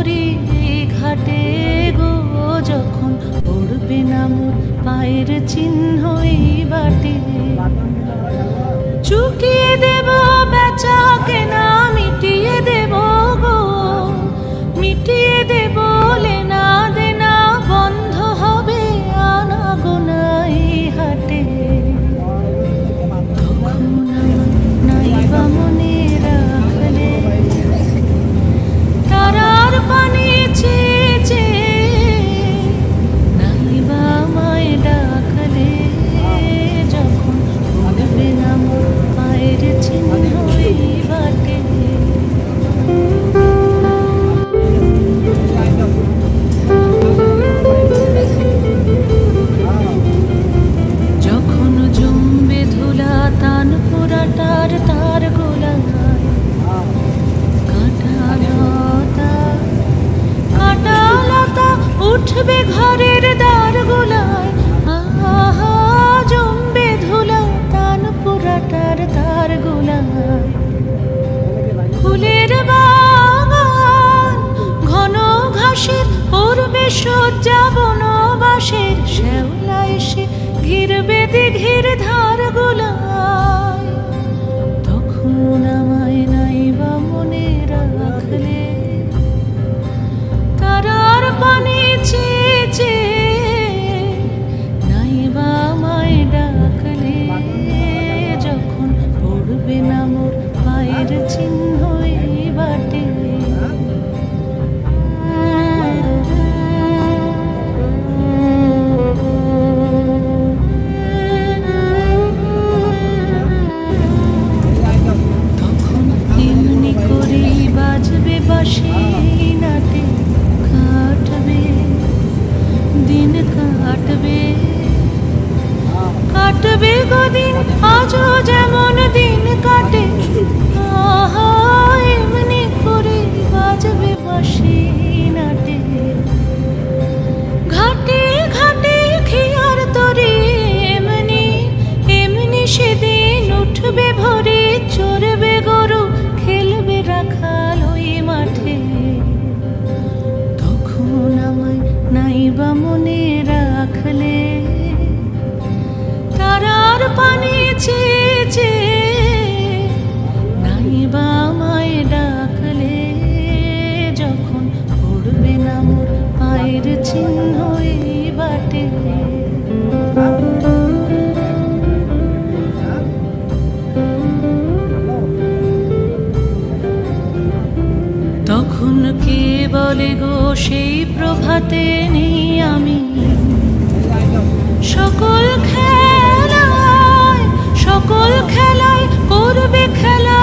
করি ঘাটে গো, যখন পড়বে না মোর পায়ের চিহ্ন এই বাটে। চুকিয়ে দেব বেচা কেনা, মিটিয়ে দেব গো, মিটিয়ে দেব লেনা দেনা, বন্ধ হবে আনাগোনা এই হাটে। তখন নাইবা মনে রাখলে তারার পানি চেয়ে চেয়ে, নাইবা আমায় ডাকলে যখন পড়বে না মোর পায়ের চিহ্ন এই বাটে। যখন জমবে ধুলা তান পোড়াটার তার গোলায়, কাঁটালতা কাঁটালতা উঠবে ঘরের দ্বার গোলায়। আহা জমবে ধুলা তান পোড়াটার তার গোলায়। ফুলের বাগান ঘন ঘাসের পড়বে শয্যা বনবাসের, শ্যাওলা এসে ঘিরবে দিঘির ধার গোলায়। তখন আমায় নাইবা মনে রাখলে তারার পানি চেয়ে চেয়ে, নাইবা আমায় ডাকলে যখন পড়বে না মোর পায়ের চিহ্ন এই বাটে। তখন এমনি করে বাজবে বাঁশি নাটে, কাটবে দিন কাটবে, কাটবে গদিন আজও যেমন দিন কাটে। আহা এমনি করে বাজবে বাঁশি নাটে। ঘাটে ঘাটে খেয়ার তরে এমনি এমনি সেদিন উঠবে ভরে, চড়বে গরু খেলবে রাখাল ওই মাঠে। তখন আমায় নাইবা মনে রাখলে তারার পানি চেয়ে চেয়ে, নাইবা আমায় ডাকলে যখন পড়বে না মোর পায়ের চিহ্ন এই বাটে। তখন কে বলে গো সেই প্রভাতে নেই আমি, সকল খেলায় করবে খেলা